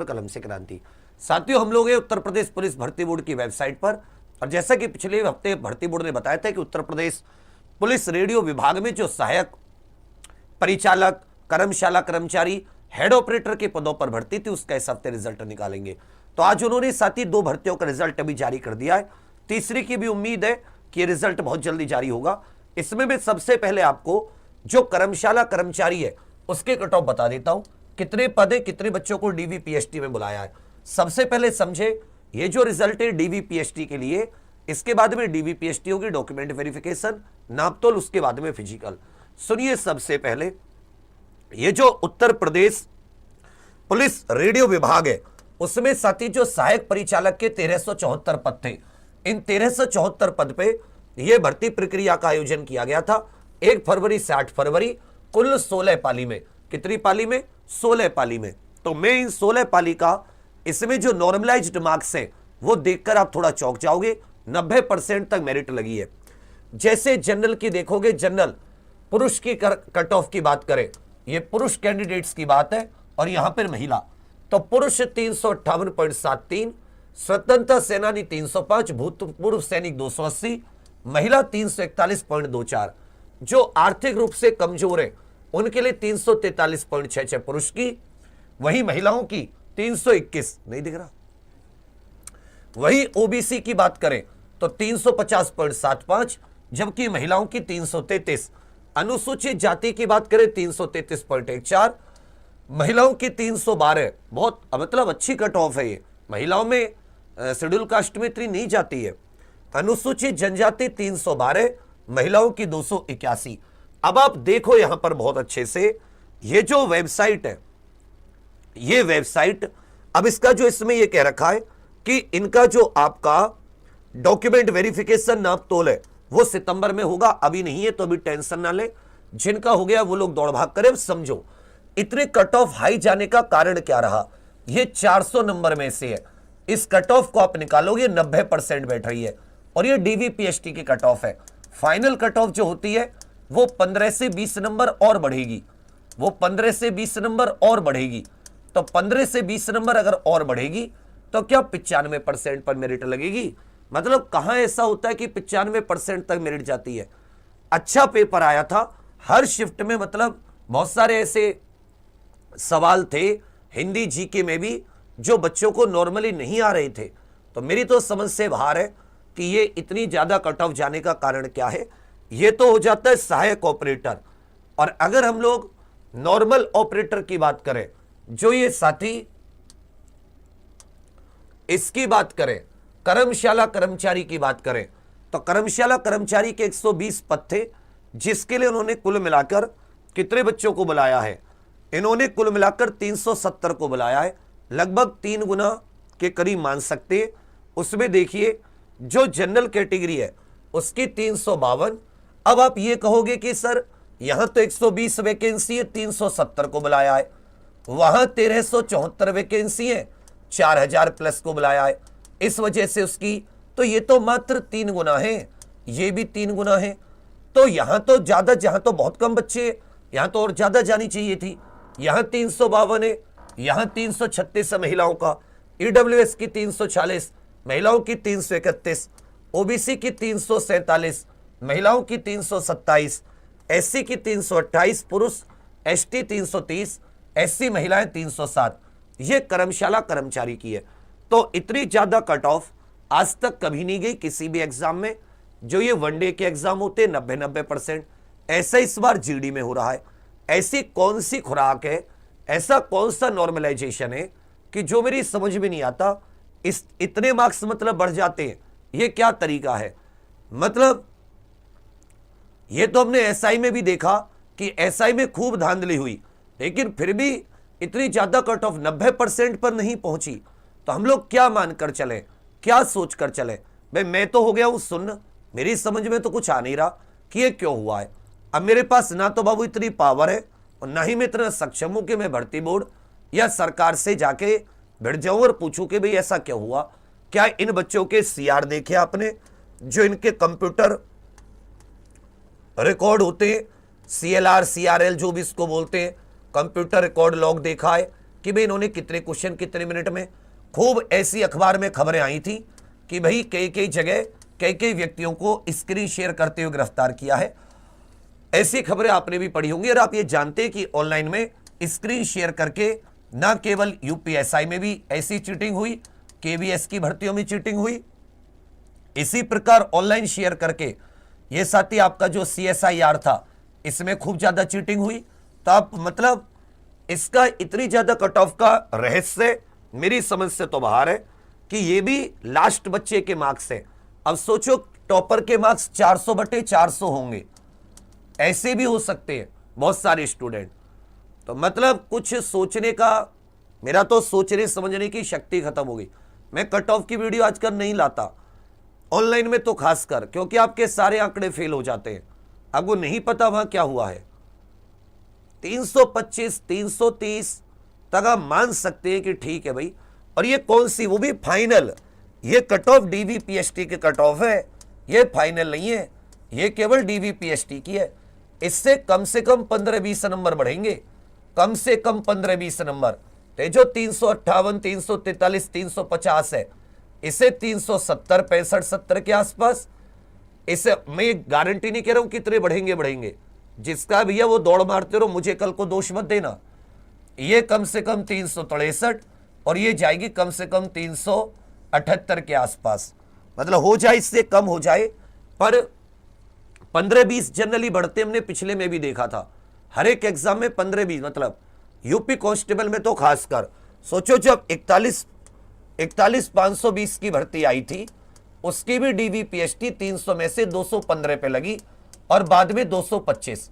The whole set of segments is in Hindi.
पर कलम से क्रांति। साथियों, हम लोग हैं उत्तर प्रदेश पुलिस भर्ती बोर्ड की वेबसाइट पर, और जैसा कि पिछले हफ्ते भर्ती बोर्ड ने बताया था कि उत्तर प्रदेश पुलिस रेडियो विभाग में जो सहायक परिचालक, कर्मशाला कर्मचारी, हेड ऑपरेटर के पदों पर भर्ती थी, उसका इस हफ्ते रिजल्ट निकालेंगे। तो आज उन्होंने साथ ही 2 भर्तियों का रिजल्ट अभी जारी कर दिया है। तीसरी की भी उम्मीद है कि ये रिजल्ट बहुत जल्दी जारी होगा। इसमें मैं सबसे पहले आपको जो कर्मशाला कर्मचारी है उसके कट ऑफ बता देता हूं, कितने पद है, कितने बच्चों को डीवीपीएसटी में बुलाया है। सबसे पहले समझे, ये जो रिजल्ट है डीवीपीएसटी के लिए, इसके बाद में डीवीपीएसटी होगी डॉक्यूमेंट वेरिफिकेशन, नापतोल, उसके बाद में फिजिकल। सुनिए, सबसे पहले ये जो उत्तर प्रदेश पुलिस रेडियो विभाग है उसमें साथी जो सहायक परिचालक के 1374 पद थे, इन 1374 पद पे यह भर्ती प्रक्रिया का आयोजन किया गया था 1 फरवरी से 8 फरवरी, कुल 16 पाली में। कितनी पाली में? 16 पाली में। तो मैं इन 16 पाली का इसमें जो नॉर्मलाइज्ड मार्क्स है वो देखकर आप थोड़ा चौंक जाओगे। 90% तक मेरिट लगी है। जैसे जनरल की देखोगे, जनरल पुरुष की कट ऑफ की बात करें, ये पुरुष कैंडिडेट्स की बात है, और यहां पर महिला तो पुरुष 358.73, स्वतंत्रता सेनानी 305, भूतपूर्व सैनिक 280, महिला 341.24। जो आर्थिक रूप से कमजोर है उनके लिए 343.66 पुरुष की, वही महिलाओं की 321, नहीं दिख रहा। वही ओबीसी की बात करें तो 350.75, जबकि महिलाओं की 333। अनुसूचित जाति की बात करें 333.14, महिलाओं की 312। बहुत मतलब अच्छी कट ऑफ है ये। महिलाओं में शेड्यूल कास्ट में इतनी नहीं जाती है। अनुसूचित जनजाति 312, महिलाओं की 281। अब आप देखो यहां पर बहुत अच्छे से, ये जो वेबसाइट है, ये वेबसाइट, अब इसका जो इसमें ये कह रखा है कि इनका जो आपका डॉक्यूमेंट वेरिफिकेशन नापतोल है वो सितंबर में होगा। अभी नहीं है तो अभी टेंशन ना ले, जिनका हो गया वो लोग दौड़ भाग करें। समझो इतने कट ऑफ हाई जाने का कारण क्या रहा। ये 400 नंबर में से है, इस कट ऑफ को आप निकालोगे 90% बैठ रही है, और ये डीवीपीएसटी की कट ऑफ है। फाइनल कट ऑफ जो होती है वो 15 से 20 नंबर और बढ़ेगी, वो 15 से 20 नंबर और बढ़ेगी। तो 15 से 20 नंबर अगर और बढ़ेगी तो क्या 95% पर मेरिट लगेगी। मतलब कहां ऐसा होता है कि 95% तक मेरिट जाती है। अच्छा पेपर आया था हर शिफ्ट में, मतलब बहुत सारे ऐसे सवाल थे हिंदी जीके में भी जो बच्चों को नॉर्मली नहीं आ रहे थे। तो मेरी तो समझ से बाहर है कि ये इतनी ज्यादा कट ऑफ जाने का कारण क्या है। ये तो हो जाता है सहायक ऑपरेटर, और अगर हम लोग नॉर्मल ऑपरेटर की बात करें, जो ये साथी इसकी बात करें, कर्मशाला कर्मचारी की बात करें, तो कर्मशाला कर्मचारी के 120 पद थे, जिसके लिए उन्होंने कुल मिलाकर कितने बच्चों को बुलाया है? इन्होंने कुल मिलाकर 370 को बुलाया है, लगभग 3 गुना के करीब मान सकते हैं। उसमें देखिए जो जनरल कैटेगरी है उसकी 352। अब आप ये कहोगे कि सर यहां तो 120 वैकेंसी है, 370 को बुलाया है, वहां 1374 वैकेंसी है, 4000 प्लस को बुलाया है, इस वजह से उसकी, तो ये तो मात्र 3 गुना है, ये भी 3 गुना है। तो यहां तो ज्यादा, जहां तो बहुत कम बच्चे, यहां तो और ज्यादा जानी चाहिए थी। यहां 352 है, यहां 336 है महिलाओं का, ईडब्ल्यूएस की 340, महिलाओं की 331, ओबीसी की 347, महिलाओं की 327, एससी की 328, पुरुष एसटी 330, एससी महिलाएं 307। ये कर्मशाला कर्मचारी की है। तो इतनी ज्यादा कट ऑफ आज तक कभी नहीं गई किसी भी एग्जाम में। जो ये वनडे के एग्जाम होते 90-90%, ऐसा इस बार जीडी में हो रहा है। ऐसी कौन सी खुराक है, ऐसा कौन सा नॉर्मलाइजेशन है कि जो मेरी समझ में नहीं आता। इस इतने मार्क्स मतलब बढ़ जाते हैं, ये क्या तरीका है? मतलब ये तो हमने एसआई में भी देखा कि एसआई में खूब धांधली हुई, लेकिन फिर भी इतनी ज्यादा कट ऑफ 90% पर नहीं पहुंची। तो हम लोग क्या मानकर चले, क्या सोच कर चले? भाई मैं तो हो गया हूं सुन्न, मेरी समझ में तो कुछ आ नहीं रहा कि ये क्यों हुआ है। अब मेरे पास ना तो बाबू इतनी पावर है और ना ही मैं इतना सक्षम हूं कि मैं भर्ती बोर्ड या सरकार से जाके भिड़ जाऊं और पूछूं कि भाई ऐसा क्यों हुआ। क्या इन बच्चों के सीआर देखे आपने, जो इनके कंप्यूटर रिकॉर्ड होते हैं, सीएलआर सीआरएल जो भी इसको बोलते हैं, कंप्यूटर रिकॉर्ड लॉग देखा है? कि भाई इन्होंने कितने क्वेश्चन कितने मिनट में। खूब ऐसी अखबार में खबरें आई थी कि भाई कई कई जगह कई कई व्यक्तियों को स्क्रीन शेयर करते हुए गिरफ्तार किया है। ऐसी खबरें आपने भी पढ़ी होंगी। और आप ये जानते हैं कि ऑनलाइन में स्क्रीन शेयर करके न केवल यूपीएसआई में भी ऐसी चीटिंग हुई, केवीएस की भर्तियों में चीटिंग हुई, इसी प्रकार ऑनलाइन शेयर करके ये साथी आपका जो CSIR था इसमें खूब ज्यादा चीटिंग हुई। तो आप मतलब इसका इतनी ज्यादा कट ऑफ का रहस्य मेरी समझ से तो बाहर है कि ये भी लास्ट बच्चे के मार्क्स है। अब सोचो टॉपर के मार्क्स 400/400 होंगे, ऐसे भी हो सकते हैं बहुत सारे स्टूडेंट। तो मतलब कुछ सोचने का, मेरा तो सोचने समझने की शक्ति खत्म हो गई। मैं कट ऑफ की वीडियो आजकल नहीं लाता ऑनलाइन में, तो खासकर क्योंकि आपके सारे आंकड़े फेल हो जाते हैं, आपको नहीं पता वहां क्या हुआ है। 325 330 तक आप मान सकते हैं कि ठीक है भाई। और ये कौन सी, वो भी फाइनल, ये कट ऑफ DVPST के कट ऑफ है, ये फाइनल नहीं है, ये केवल DVPST की है। इससे कम से कम 15-20 नंबर बढ़ेंगे, कम से कम 15-20 नंबर। तो जो 358 343 350 है, इसे 370 65 70 के आसपास, इसे मैं गारंटी नहीं कह रहा हूं कितने बढ़ेंगे, जिसका भैया वो दौड़ मारते रहो, मुझे कल को दोष मत देना। ये कम से कम 363 और ये जाएगी कम से कम 378 के आसपास, मतलब हो जाए इससे कम हो जाए, पर 15-20 जनरली बढ़ते हमने पिछले में भी देखा था। हर एक एग्जाम में 15-20, मतलब यूपी कांस्टेबल में तो खासकर सोचो जब 41 520 की भर्ती आई थी, उसकी भी DVPST 300 में से 215 पे लगी और बाद में 225।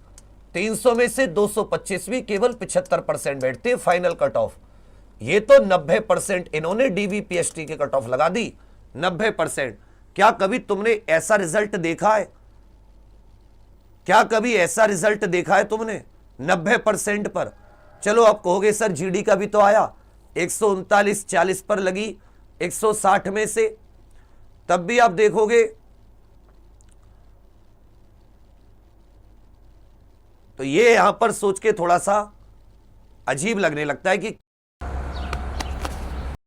300 में से 225 भी केवल 75% बैठते फाइनल कट ऑफ। ये तो 90% इन्होंने DVPST के कट ऑफ लगा दी, 90%। क्या कभी तुमने ऐसा रिजल्ट देखा है? क्या कभी ऐसा रिजल्ट देखा है तुमने 90% पर? चलो आप कहोगे सर GD का भी तो आया, 139-40 पर लगी 160 में से, तब भी आप देखोगे तो ये यहां पर सोच के थोड़ा सा अजीब लगने लगता है कि